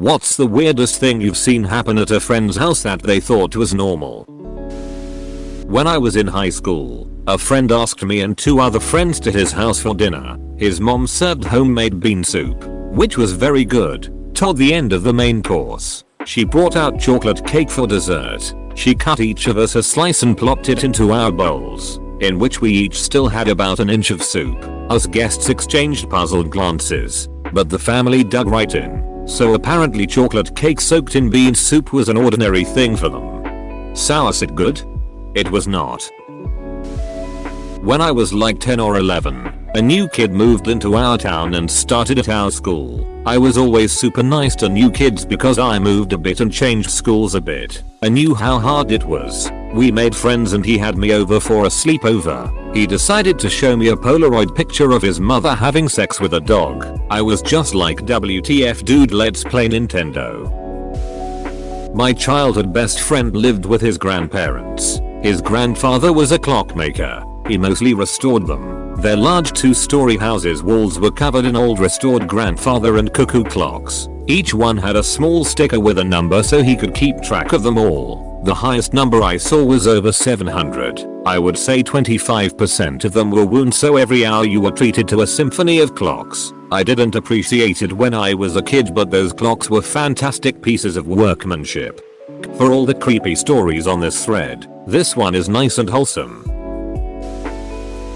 What's the weirdest thing you've seen happen at a friend's house that they thought was normal? When I was in high school, a friend asked me and 2 other friends to his house for dinner. His mom served homemade bean soup, which was very good. Toward the end of the main course, she brought out chocolate cake for dessert. She cut each of us a slice and plopped it into our bowls, in which we each still had about an inch of soup. Us guests exchanged puzzled glances, but the family dug right in. So apparently chocolate cake soaked in bean soup was an ordinary thing for them. So was it good? It was not. When I was like 10 or 11, a new kid moved into our town and started at our school. I was always super nice to new kids because I moved a bit and changed schools a bit. I knew how hard it was. We made friends and he had me over for a sleepover. He decided to show me a Polaroid picture of his mother having sex with a dog. I was just like, WTF dude, let's play Nintendo. My childhood best friend lived with his grandparents. His grandfather was a clockmaker. He mostly restored them. Their large 2-story houses' walls were covered in old restored grandfather and cuckoo clocks. Each one had a small sticker with a number so he could keep track of them all. The highest number I saw was over 700. I would say 25% of them were wounds, so every hour you were treated to a symphony of clocks. I didn't appreciate it when I was a kid, but those clocks were fantastic pieces of workmanship. For all the creepy stories on this thread, this one is nice and wholesome.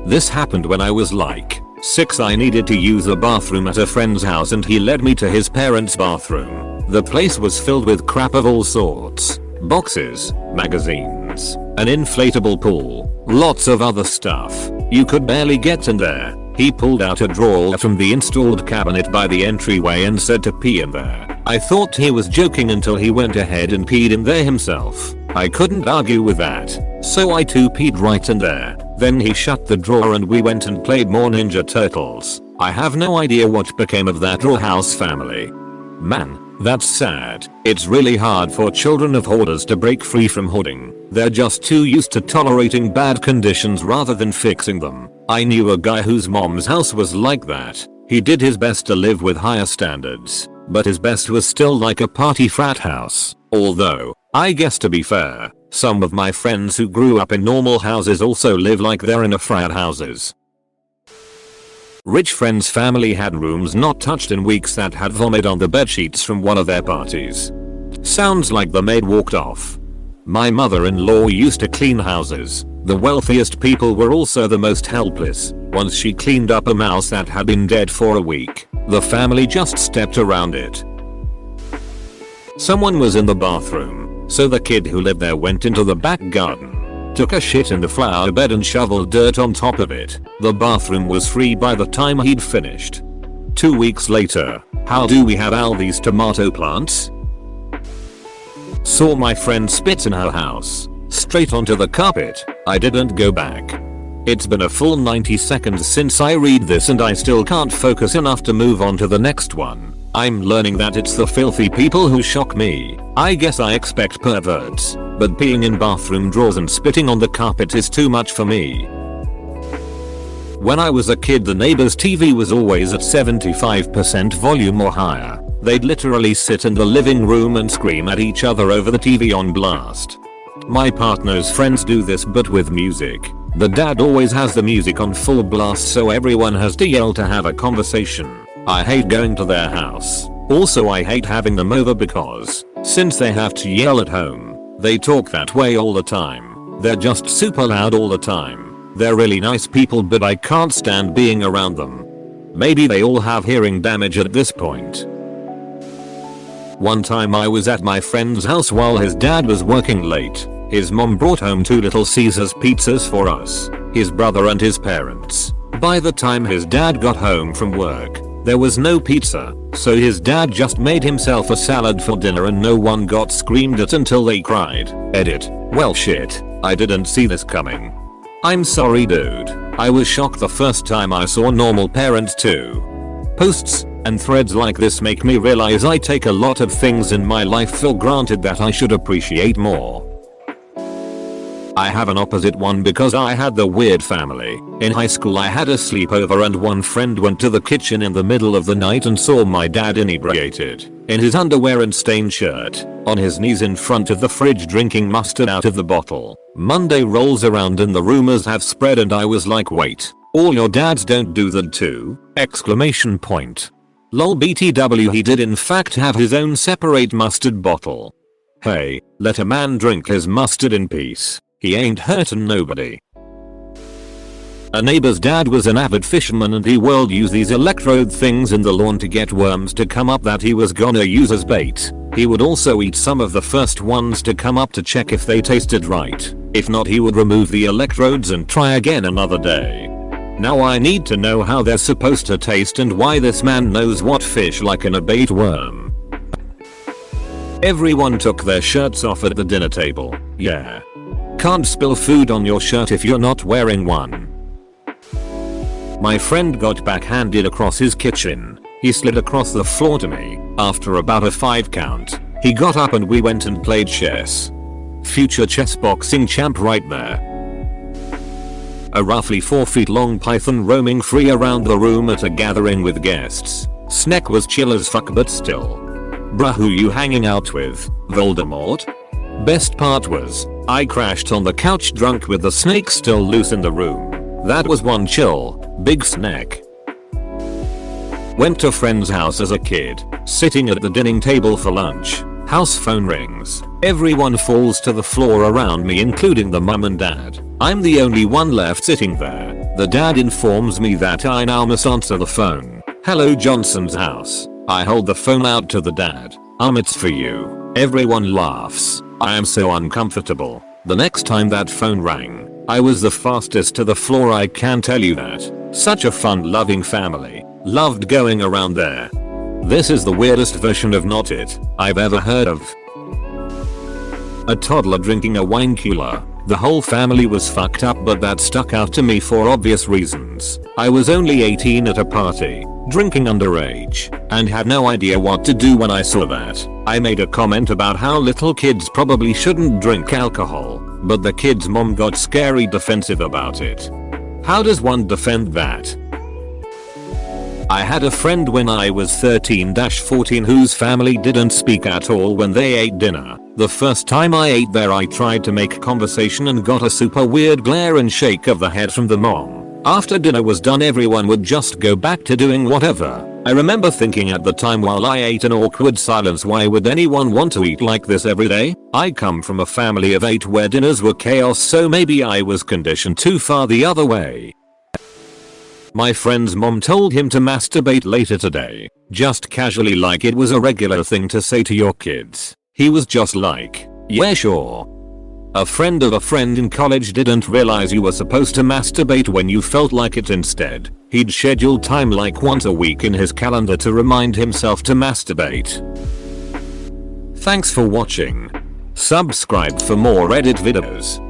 This happened when I was like 6. I needed to use a bathroom at a friend's house and he led me to his parents' bathroom. The place was filled with crap of all sorts. Boxes, magazines, an inflatable pool, lots of other stuff. You could barely get in there. He pulled out a drawer from the installed cabinet by the entryway and said to pee in there. I thought he was joking until he went ahead and peed in there himself. I couldn't argue with that, so I too peed right in there. Then he shut the drawer and we went and played more Ninja Turtles. I have no idea what became of that draw house family. Man, that's sad. It's really hard for children of hoarders to break free from hoarding. They're just too used to tolerating bad conditions rather than fixing them. I knew a guy whose mom's house was like that. He did his best to live with higher standards, but his best was still like a party frat house. Although, I guess to be fair, some of my friends who grew up in normal houses also live like they're in a frat houses. Rich friend's family had rooms not touched in weeks that had vomit on the bedsheets from one of their parties. Sounds like the maid walked off. My mother-in-law used to clean houses. The wealthiest people were also the most helpless. Once she cleaned up a mouse that had been dead for a week, the family just stepped around it. Someone was in the bathroom, so the kid who lived there went into the back garden, took a shit in the flower bed and shoveled dirt on top of it. The bathroom was free by the time he'd finished. 2 weeks later, how do we have all these tomato plants? Saw my friend spit in her house, straight onto the carpet. I didn't go back. It's been a full 90 seconds since I read this and I still can't focus enough to move on to the next one. I'm learning that it's the filthy people who shock me. I guess I expect perverts, but peeing in bathroom drawers and spitting on the carpet is too much for me. When I was a kid, the neighbor's TV was always at 75% volume or higher. They'd literally sit in the living room and scream at each other over the TV on blast. My partner's friends do this but with music. The dad always has the music on full blast so everyone has to yell to have a conversation. I hate going to their house. Also, I hate having them over because, since they have to yell at home, they talk that way all the time. They're just super loud all the time. They're really nice people but I can't stand being around them. Maybe they all have hearing damage at this point. One time I was at my friend's house while his dad was working late. His mom brought home 2 Little Caesars pizzas for us, his brother and his parents. By the time his dad got home from work, there was no pizza, so his dad just made himself a salad for dinner and no one got screamed at until they cried. Edit. Well shit, I didn't see this coming. I'm sorry dude. I was shocked the first time I saw normal parents too. Posts and threads like this make me realize I take a lot of things in my life for granted that I should appreciate more. I have an opposite one because I had the weird family. In high school I had a sleepover and one friend went to the kitchen in the middle of the night and saw my dad inebriated. in his underwear and stained shirt, on his knees in front of the fridge drinking mustard out of the bottle. Monday rolls around and the rumors have spread and I was like, wait, all your dads don't do that too? Exclamation point. Lol BTW, he did in fact have his own separate mustard bottle. Hey, let a man drink his mustard in peace. He ain't hurtin' nobody. A neighbor's dad was an avid fisherman and he would use these electrode things in the lawn to get worms to come up that he was gonna use as bait. He would also eat some of the first ones to come up to check if they tasted right. If not, he would remove the electrodes and try again another day. Now I need to know how they're supposed to taste and why this man knows what fish like in a bait worm. Everyone took their shirts off at the dinner table. Yeah. Can't spill food on your shirt if you're not wearing one. My friend got backhanded across his kitchen. He slid across the floor to me. After about a 5 count, he got up and we went and played chess. Future chess boxing champ right there. A roughly 4 feet long python roaming free around the room at a gathering with guests. Snake was chill as fuck but still. Bruh, who you hanging out with? Voldemort? Best part was, I crashed on the couch drunk with the snake still loose in the room. That was one chill, big snack. Went to friend's house as a kid, sitting at the dining table for lunch. House phone rings. Everyone falls to the floor around me including the mum and dad. I'm the only one left sitting there. The dad informs me that I now must answer the phone. Hello, Johnson's house. I hold the phone out to the dad. It's for you. Everyone laughs. I am so uncomfortable. The next time that phone rang, I was the fastest to the floor, I can tell you that. Such a fun loving family. Loved going around there. This is the weirdest version of Not It I've ever heard of. A toddler drinking a wine cooler. The whole family was fucked up but that stuck out to me for obvious reasons. I was only 18 at a party, drinking underage, and had no idea what to do when I saw that. I made a comment about how little kids probably shouldn't drink alcohol, but the kid's mom got scary defensive about it. How does one defend that? I had a friend when I was 13-14 whose family didn't speak at all when they ate dinner. The first time I ate there I tried to make conversation and got a super weird glare and shake of the head from the mom. After dinner was done everyone would just go back to doing whatever. I remember thinking at the time while I ate an awkward silence, why would anyone want to eat like this every day? I come from a family of 8 where dinners were chaos, so maybe I was conditioned too far the other way. My friend's mom told him to masturbate later today, just casually like it was a regular thing to say to your kids. He was just like, yeah sure. A friend of a friend in college didn't realize you were supposed to masturbate when you felt like it. Instead, he'd schedule time like once a week in his calendar to remind himself to masturbate. Thanks for watching. Subscribe for more Reddit videos.